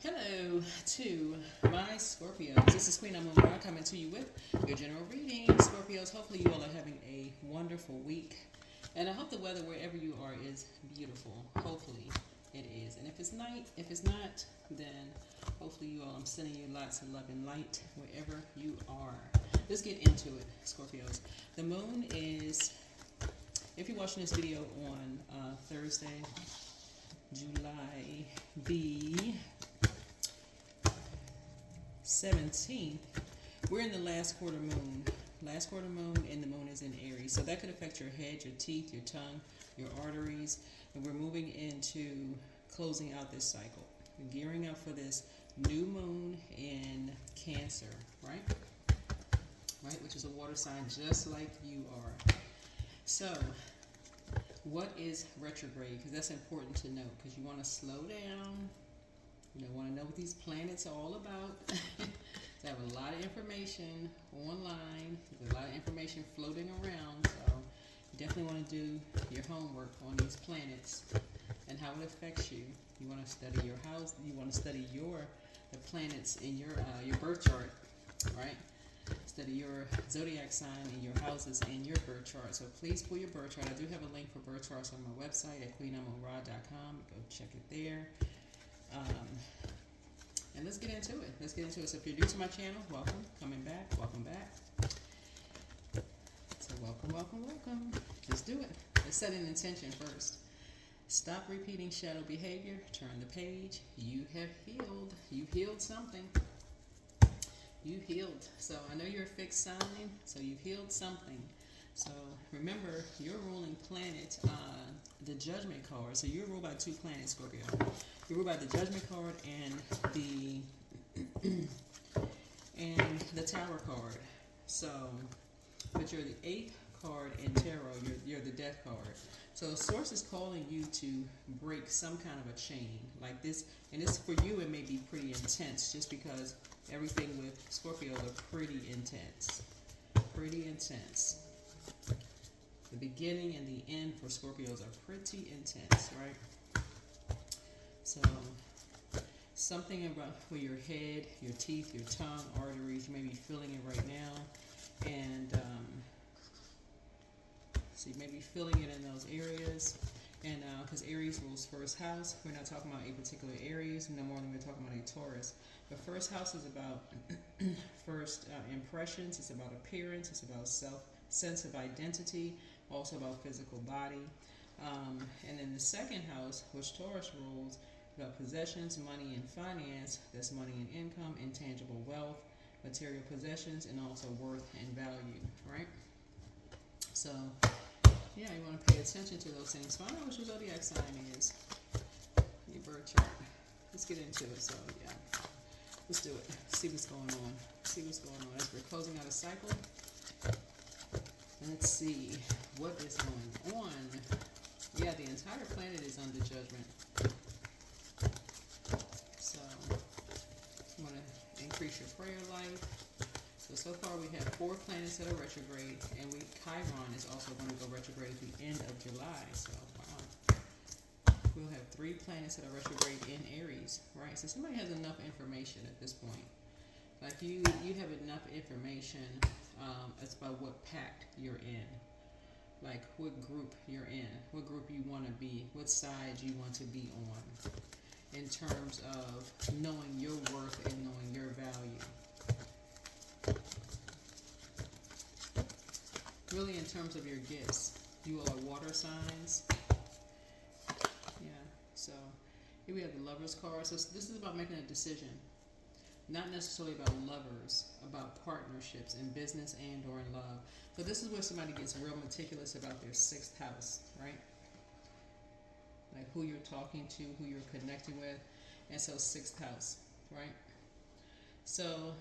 Hello to my Scorpios. This is Queen Amun Ra coming to you with your general reading. Scorpios, hopefully you all are having a wonderful week. And I hope the weather wherever you are is beautiful. Hopefully it is. And if it's not, then hopefully you all, I'm sending you lots of love and light wherever you are. Let's get into it, Scorpios. The moon is, if you're watching this video on Thursday, July the 17th, we're in the last quarter moon. Last quarter moon, and the moon is in Aries. So that could affect your head, your teeth, your tongue, your arteries. And we're moving into closing out this cycle. We're gearing up for this new moon in Cancer, right? Right, which is a water sign just like you are. So, what is retrograde? Because that's important to know, because you want to slow down. You want to know what these planets are all about. I have a lot of information online. There's a lot of information floating around. So you definitely want to do your homework on these planets and how it affects you. You want to study your house. You want to study the planets in your birth chart, right? Study your zodiac sign and your houses in your birth chart. So please pull your birth chart. I do have a link for birth charts on my website at queenamunra.com. Go check it there. And let's get into it. So if you're new to my channel, welcome. Coming back, welcome back. So welcome. Let's do it. Let's set an intention first. Stop repeating shadow behavior. Turn the page. You have healed. You healed something. You healed. So I know you're a fixed sign, so you've healed something. So remember, your ruling planet, the Judgment card. So you're ruled by two planets, Scorpio. You're ruled by the Judgment card and the Tower card. So, but you're the 8th card in tarot. You're the Death card. So Source is calling you to break some kind of a chain like this, and this for you it may be pretty intense, just because everything with Scorpio are pretty intense. Pretty intense. The beginning and the end for Scorpios are pretty intense, right? So, something about for your head, your teeth, your tongue, arteries, you may be feeling it right now. And so you may be feeling it in those areas. And because Aries rules first house, we're not talking about a particular Aries, no more than we're talking about a Taurus. The first house is about first impressions, it's about appearance, it's about sense of identity, also about physical body. And then the second house, which Taurus rules, about possessions, money and finance. That's money and income, intangible wealth, material possessions, and also worth and value, right? So, yeah, you want to pay attention to those things. Find out what your zodiac sign is, your birth chart. Let's get into it. So, yeah, let's do it. See what's going on. As we're closing out a cycle. Let's see what is going on. Yeah, the entire planet is under judgment. So, you want to increase your prayer life. So far we have 4 planets that are retrograde, and Chiron is also going to go retrograde at the end of July. So, wow. We'll have 3 planets that are retrograde in Aries, right? So somebody has enough information at this point. Like you have enough information as about what pact you're in. Like what group you're in, what group you want to be, what side you want to be on, in terms of knowing your worth and knowing your value. Really, in terms of your gifts, you all are water signs. Yeah, so here we have the Lovers card. So this is about making a decision, not necessarily about lovers, about partnerships in business and or in love. So this is where somebody gets real meticulous about their 6th house, right? Like who you're talking to, who you're connecting with. And so 6th house, right? So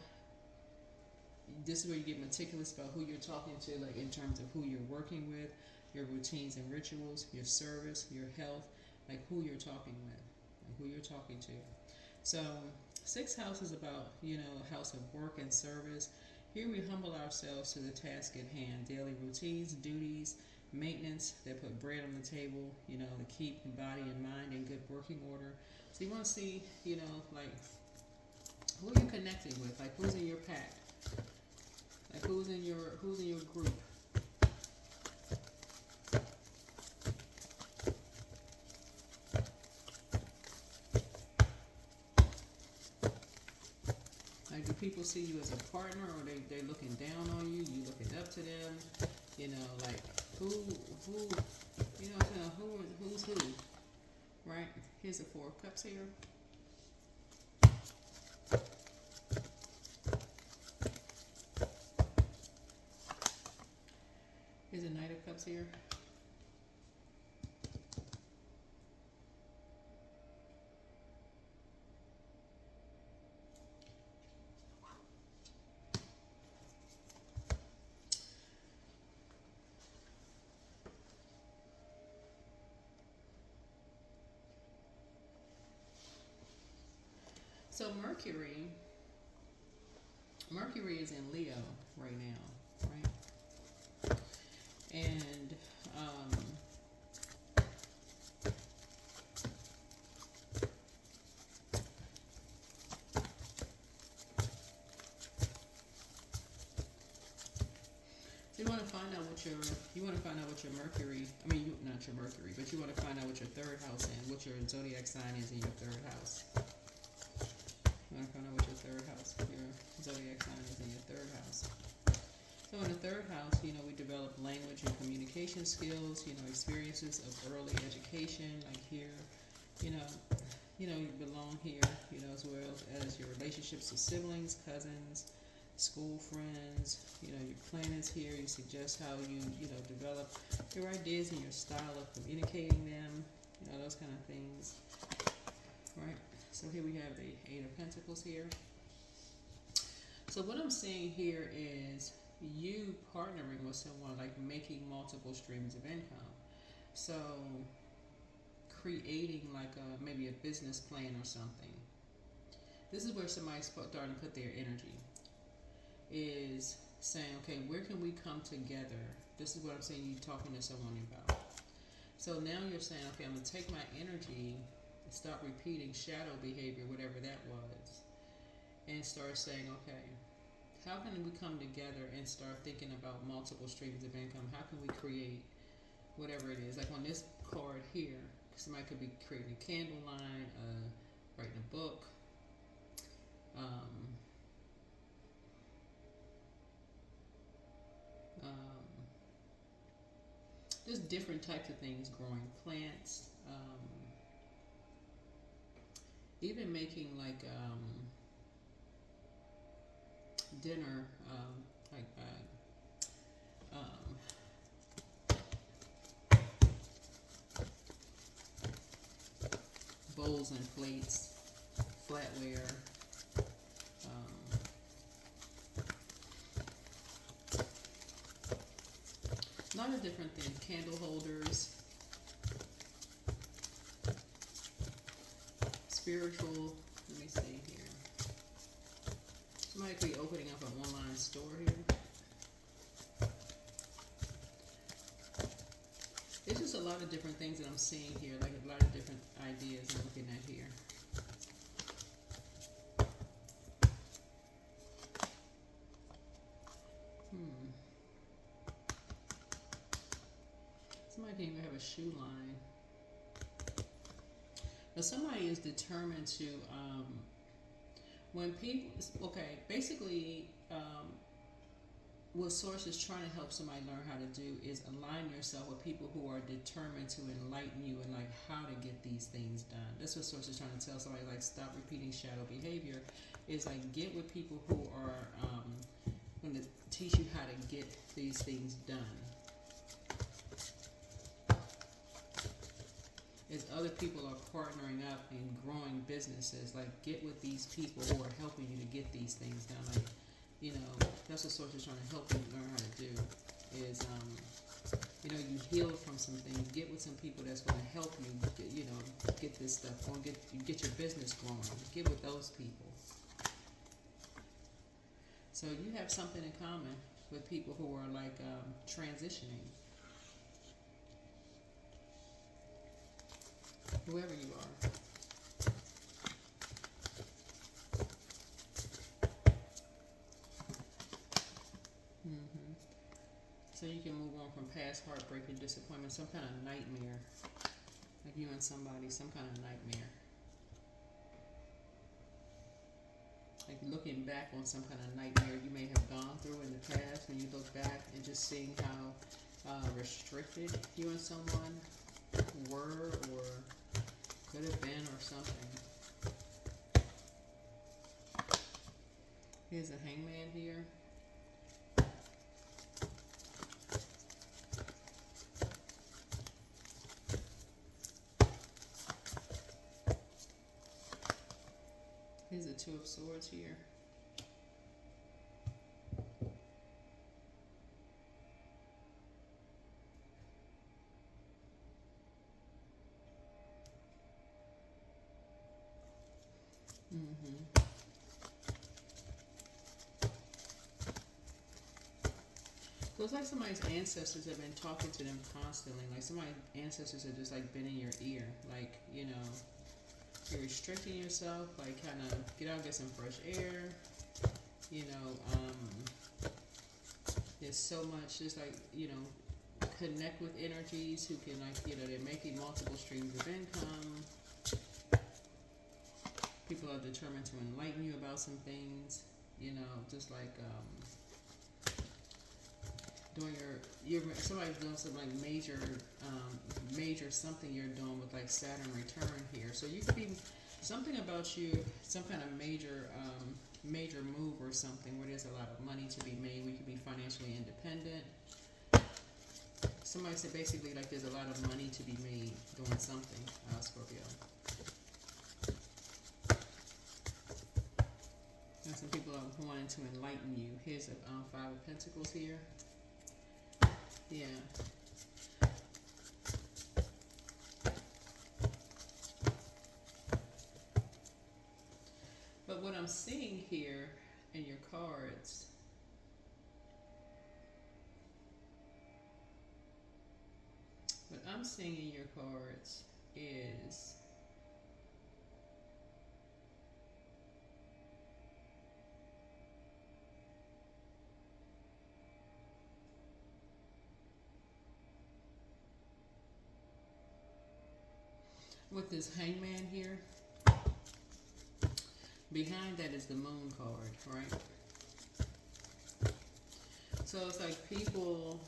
this is where you get meticulous about who you're talking to, like in terms of who you're working with, your routines and rituals, your service, your health, like who you're talking with, like who you're talking to. So 6th house is about, a house of work and service. Here we humble ourselves to the task at hand, daily routines, duties, maintenance, that put bread on the table, you know, to keep body and mind in good working order. So you want to see, you know, like, who are you connecting with? Like, who's in your pack? Like, who's in your group? Like, do people see you as a partner, or they looking down on you? You looking up to them? You know, like, who, you know, who's who, right? Here's the Four of Cups here. Here's the Knight of Cups here. So Mercury is in Leo right now, right? And you want to find out what your Mercury. I mean, not your Mercury, but you want to find out what your third house and what your zodiac sign is in your third house. You want to find out what your third house, your zodiac sign is in your third house. So in the third house, you know, we develop language and communication skills, you know, experiences of early education, like here, you know, you belong here, you know, as well as your relationships with siblings, cousins, school friends, you know, your planets here. You suggest how you know, develop your ideas and your style of communicating them, you know, those kind of things, right? So here we have the Eight of Pentacles here. So what I'm seeing here is you partnering with someone, like making multiple streams of income. So creating like maybe a business plan or something. This is where somebody's starting to put their energy. Is saying, okay, where can we come together? This is what I'm saying, you talking to someone about. So now you're saying, okay, I'm going to take my energy, stop repeating shadow behavior, whatever that was, and start saying, okay, how can we come together and start thinking about multiple streams of income? How can we create whatever it is? Like on this card here, somebody could be creating a candle line, writing a book, just different types of things, growing plants, even making like dinner, like bowls and plates, flatware, a lot of different things, candle holders, spiritual, let me see here. Somebody could be opening up an online store here. It's just a lot of different things that I'm seeing here, like a lot of different ideas I'm looking at here. Somebody can even have a shoe line. But somebody is determined to, when people, okay, basically, what Source is trying to help somebody learn how to do is align yourself with people who are determined to enlighten you and like how to get these things done. That's what Source is trying to tell somebody, like stop repeating shadow behavior. Is like get with people who are going to teach you how to get these things done. As other people are partnering up and growing businesses, like get with these people who are helping you to get these things done. Like, you know, that's what Source is trying to help you learn how to do. Is you know, you heal from some things. Get with some people that's going to help you, you know, get this stuff going. Get your business growing. Get with those people. So you have something in common with people who are like transitioning. whoever you are. So you can move on from past heartbreak and disappointment, some kind of nightmare. Like you and somebody, some kind of nightmare. Like looking back on some kind of nightmare you may have gone through in the past, when you look back and just seeing how restricted you and someone were or could have been or something. Here's a hangman here. Here's the Two of Swords here. So it's like somebody's ancestors have been talking to them constantly. Like somebody's ancestors have just like been in your ear. Like, you know, you're restricting yourself, like kind of get out, get some fresh air. You know, there's so much, just like, you know, connect with energies who can, like, you know, they're making multiple streams of income. People are determined to enlighten you about some things, you know, just like doing your somebody's doing some like major something you're doing with like Saturn return here. So you could be something about you, some kind of major move or something where there's a lot of money to be made. We could be financially independent. Somebody said basically like there's a lot of money to be made doing something, Scorpio. And some people are wanting to enlighten you. Here's a Five of Pentacles here. Yeah. But what I'm seeing here in your cards, what I'm seeing in your cards is with this Hangman here, behind that is the Moon card, right? So it's like people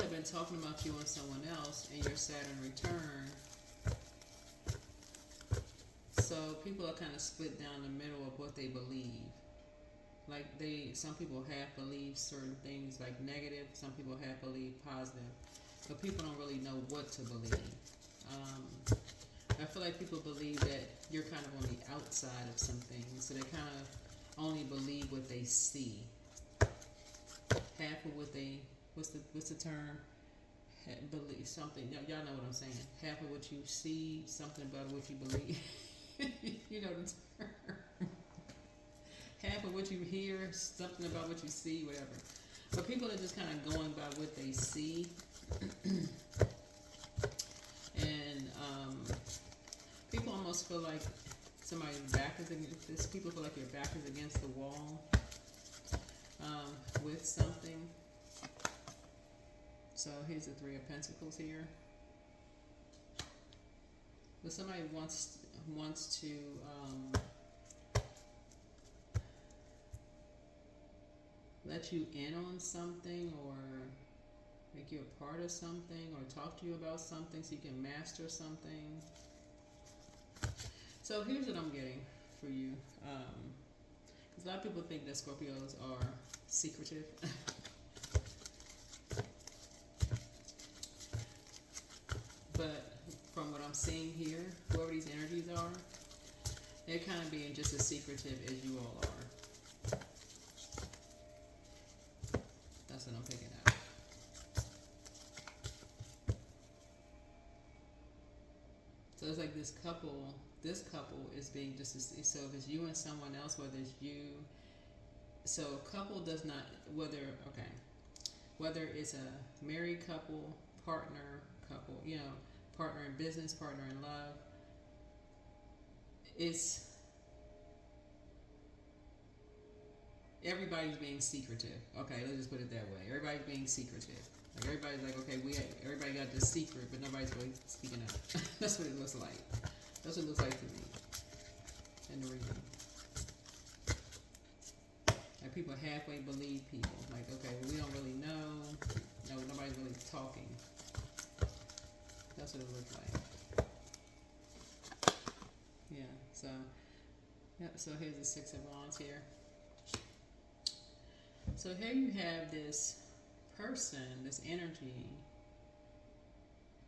have been talking about you and someone else in your Saturn return. So people are kind of split down the middle of what they believe. Like some people half believe certain things like negative, some people half believe positive, but people don't really know what to believe. I feel like people believe that you're kind of on the outside of some things, so they kind of only believe what they see. Half of what they, what's the term? Believe something. Y'all know what I'm saying. Half of what you see, something about what you believe. You know the term. Half of what you hear, something about what you see, whatever. But people are just kind of going by what they see. And people almost feel like somebody's back is against this. People feel like your back is against the wall with something. So here's the Three of Pentacles here. But somebody wants to let you in on something, or make you a part of something, or talk to you about something so you can master something. So here's what I'm getting for you. Because a lot of people think that Scorpios are secretive. But from what I'm seeing here, whoever these energies are, they're kind of being just as secretive as you all are. That's what I'm picking up. So it's like this couple is being just as, so if it's you and someone else, whether it's you, so a couple does not, whether it's a married couple, partner couple, you know, partner in business, partner in love. It's everybody's being secretive. Okay, let's just put it that way. Everybody's being secretive. Like everybody's like, okay, everybody got this secret, but nobody's really speaking out. That's what it looks like. That's what it looks like to me in the reading. Like people halfway believe people. Like, okay, well, we don't really know. No, nobody's really talking. That's what it looks like. Yeah. So, yep. So here's the Six of Wands here. So here you have this person, this energy.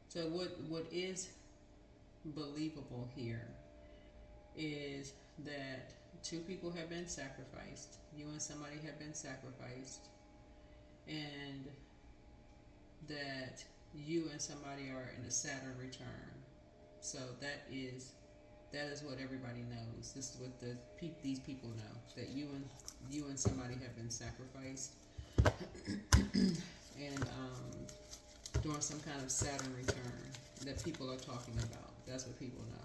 So what is believable here is that two people have been sacrificed. You and somebody have been sacrificed, and that you and somebody are in a Saturn return. So that is what everybody knows. This is what these people know, that you and somebody have been sacrificed, and doing some kind of Saturn return that people are talking about. That's what people know.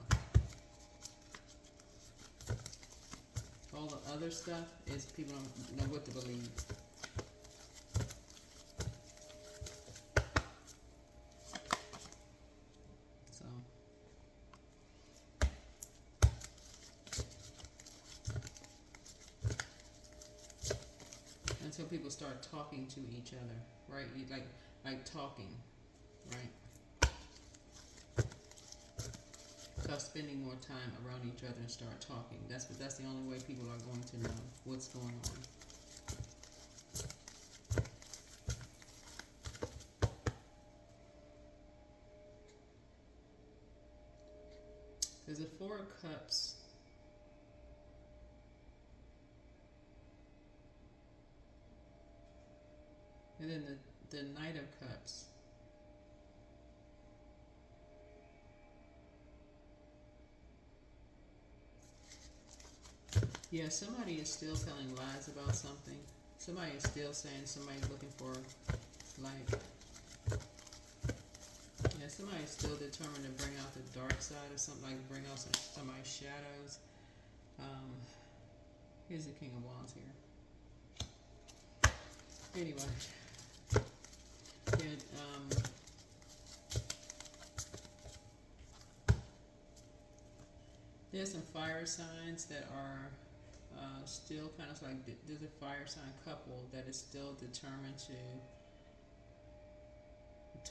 All the other stuff is people don't know what to believe. So until people start talking to each other, right? Like talking, right? Start spending more time around each other and start talking. That's the only way people are going to know what's going on. There's a Four of Cups. And then the Knight of Cups. Yeah, somebody is still telling lies about something. Somebody is still saying somebody's looking for, like, yeah, somebody's still determined to bring out the dark side of something, like bring out somebody's shadows. Here's the King of Wands here. Anyway, yeah, there's some fire signs that are still kind of like, there's a fire sign couple that is still determined to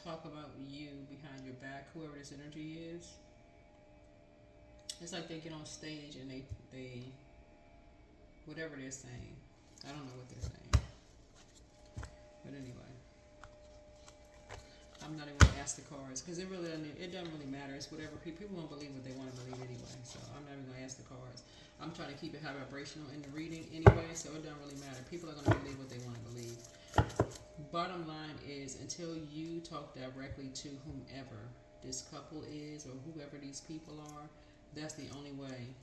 talk about you behind your back, whoever this energy is. It's like they get on stage and they whatever they're saying. I don't know what they're saying. But anyway, I'm not even going to ask the cards because it doesn't really matter. It's whatever people won't believe what they want to believe anyway. So I'm not even going to ask the cards. I'm trying to keep it high vibrational in the reading anyway, so it doesn't really matter. People are going to believe what they want to believe. Bottom line is, until you talk directly to whomever this couple is or whoever these people are, that's the only way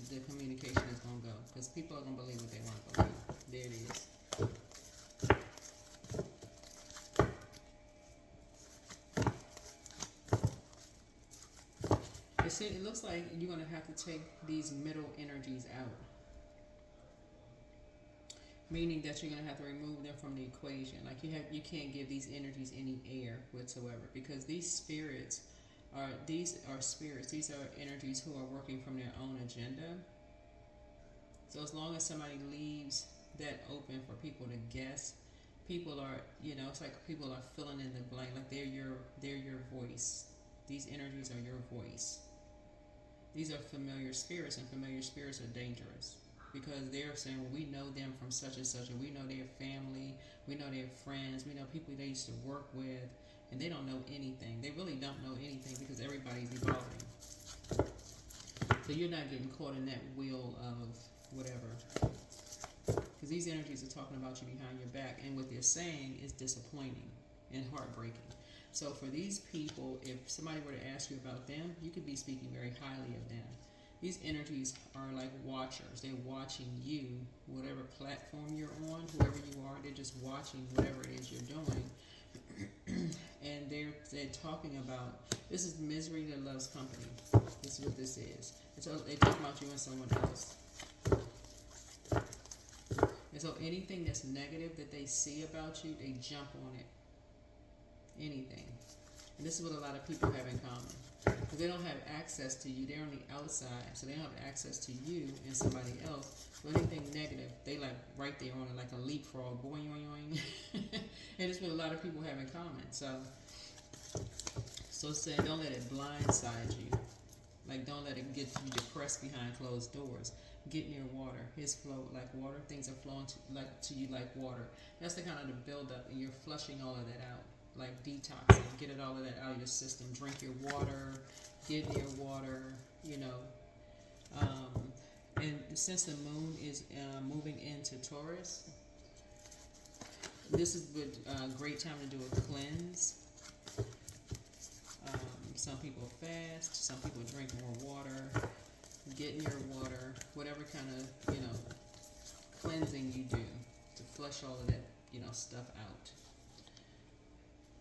the communication is going to go, because people are going to believe what they want to believe. There it is. It looks like you're going to have to take these middle energies out, meaning that you're going to have to remove them from the equation. Like you can't give these energies any air whatsoever, because these are spirits. These are energies who are working from their own agenda. So as long as somebody leaves that open for people to guess, people are, it's like people are filling in the blank. Like they're your voice. These energies are your voice. These are familiar spirits, and familiar spirits are dangerous, because they're saying, well, we know them from such and such, and we know their family, we know their friends, we know people they used to work with, and they don't know anything. They really don't know anything, because everybody's evolving. So you're not getting caught in that wheel of whatever, because these energies are talking about you behind your back, and what they're saying is disappointing and heartbreaking. So for these people, if somebody were to ask you about them, you could be speaking very highly of them. These energies are like watchers. They're watching you, whatever platform you're on, whoever you are, they're just watching whatever it is you're doing. And and they're talking about, this is misery that loves company. This is what this is. They talk about you and someone else. And so anything that's negative that they see about you, they jump on it. Anything. And this is what a lot of people have in common. Because they don't have access to you. They're on the outside. So they don't have access to you and somebody else. So anything negative, they like right there on it like a leapfrog. Boing, yoing, yoing. And it's what a lot of people have in common. So saying don't let it blindside you. Like don't let it get you depressed behind closed doors. Get near water. His flow like water. Things are flowing to you like water. That's the kind of the buildup, and you're flushing all of that out. Like detoxing, get it all of that out of your system. Drink your water, get near water, you know. And since the moon is moving into Taurus, this is a great time to do a cleanse. Some people fast, some people drink more water, get near water, whatever kind of, you know, cleansing you do to flush all of that, you know, stuff out.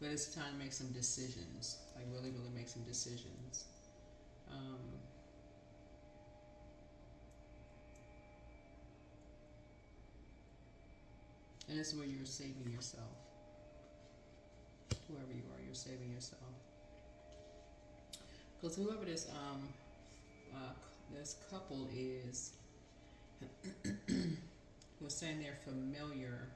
But it's time to make some decisions, like really, really make some decisions. And this is where you're saving yourself. Whoever you are, you're saving yourself. Because whoever this couple is, was saying they're familiar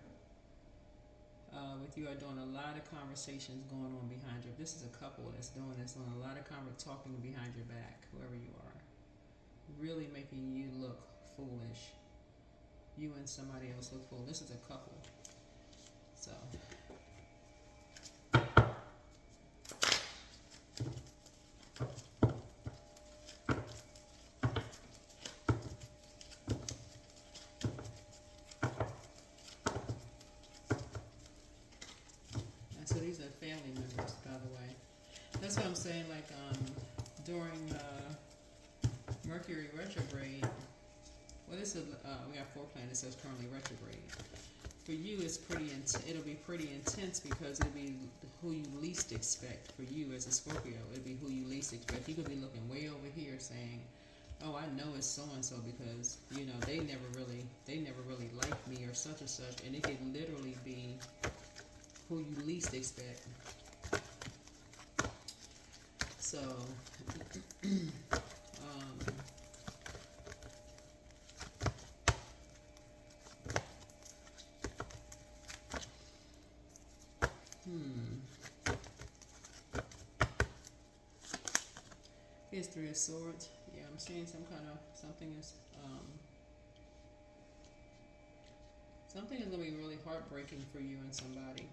with you, are doing a lot of conversations going on behind you. If this is a couple that's doing this, doing a lot of talking behind your back, whoever you are, really making you look foolish. You and somebody else look foolish. This is a couple. So. So these are family members, by the way. That's what I'm saying, like, during Mercury retrograde, well, this is, we got 4 planets that's currently retrograde. For you, it's it'll be pretty intense because it'll be who you least expect. For you as a Scorpio, it'll be who you least expect. You could be looking way over here saying, oh, I know it's so-and-so because, you know, they never really liked me or such and such. And it could literally be who you least expect. So, here's 3 of Swords. Yeah, I'm seeing something is gonna be really heartbreaking for you and somebody.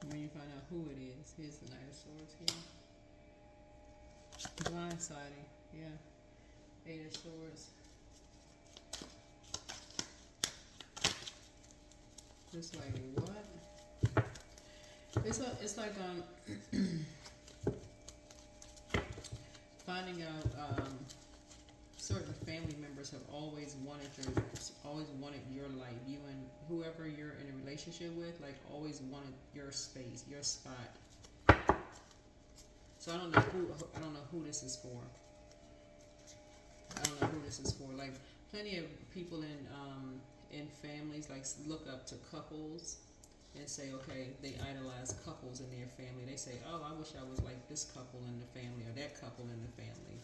When you find out who it is, here's the Knight of Swords here. Blindsiding, yeah. 8 of Swords. It's like, what? It's like finding out certain family members have always wanted your life. You and whoever you're in a relationship with, like, always wanted your space, your spot. So I don't know who this is for. Like, plenty of people in families like look up to couples and say, okay, they idolize couples in their family. They say, oh, I wish I was like this couple in the family or that couple in the family.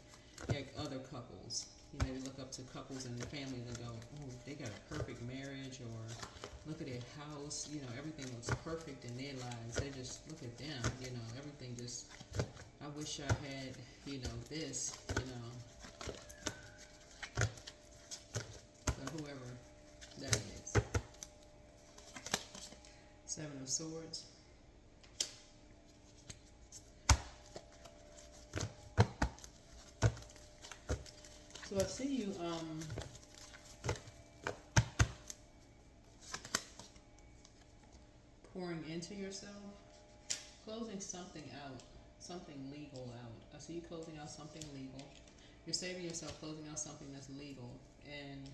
Like other couples. You know, they look up to couples in the family and go, oh, they got a perfect marriage, or look at their house, you know, everything looks perfect in their lives. They just look at them, you know, everything just, I wish I had, you know, this, you know. But whoever that is. 7 of Swords. So I see you pouring into yourself, closing something out, something legal out. I see you closing out something legal. You're saving yourself, closing out something that's legal. And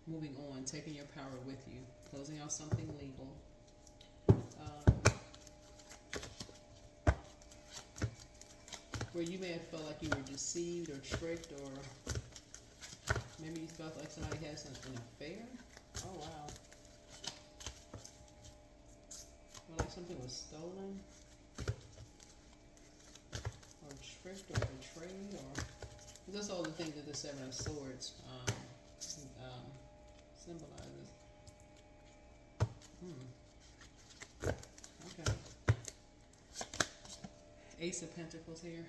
moving on, taking your power with you, closing out something legal. Where you may have felt like you were deceived or tricked, or maybe you felt like somebody had an affair. Oh wow. Or like something was stolen, or tricked, or betrayed, or that's all the things that the Seven of Swords symbolizes. Okay. Ace of Pentacles here.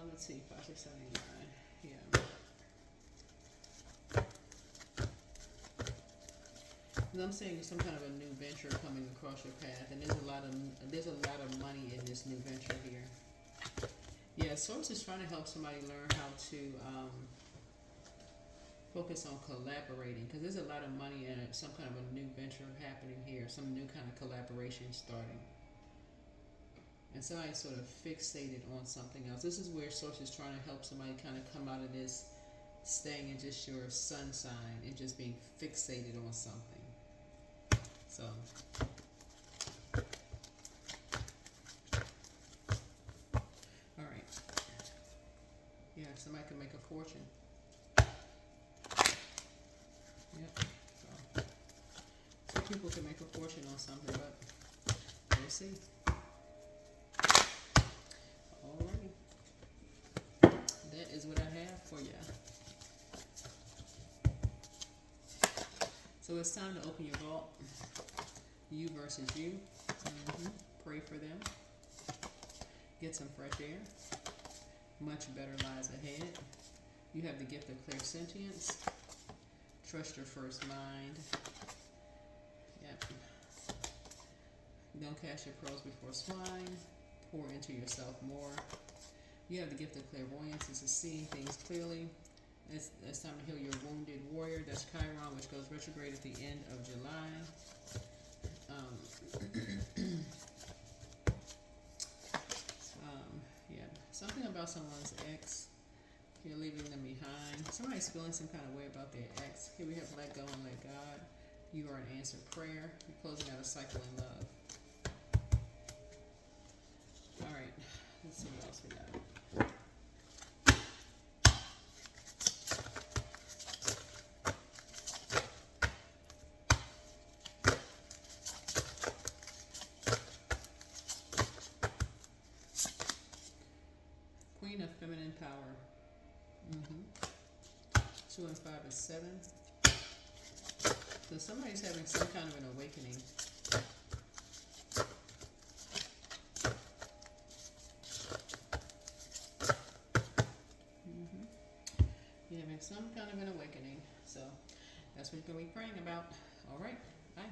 Let's see, 5, 6, 7, 8, 9. Yeah. And I'm seeing some kind of a new venture coming across your path, and there's a lot of money in this new venture here. Yeah, Source is trying to help somebody learn how to focus on collaborating, because there's a lot of money in it, some kind of a new venture happening here, some new kind of collaboration starting. And somebody's sort of fixated on something else. This is where Source is trying to help somebody kind of come out of this staying in just your sun sign and just being fixated on something. So alright. Yeah, somebody can make a fortune. Yep. So some people can make a fortune on something, but we'll see. Alrighty. That is what I have for you. So it's time to open your vault. You versus you. Pray for them. Get some fresh air. Much better lies ahead. You have the gift of clairsentience. Trust your first mind. Yep. Don't cast your pearls before swine. Pour into yourself more. You have the gift of clairvoyance. This is seeing things clearly. It's time to heal your wounded warrior. That's Chiron, which goes retrograde at the end of July. Yeah, something about someone's ex. You're leaving them behind. Somebody's feeling some kind of way about their ex. Here we have let go and let God. You are an answered prayer. You're closing out a cycle in love. All right, let's see what else we got. Queen of feminine power. 2 and 5 is 7. So somebody's having some kind of an awakening. You're having some kind of an awakening. So that's what you're going to be praying about. All right. Bye.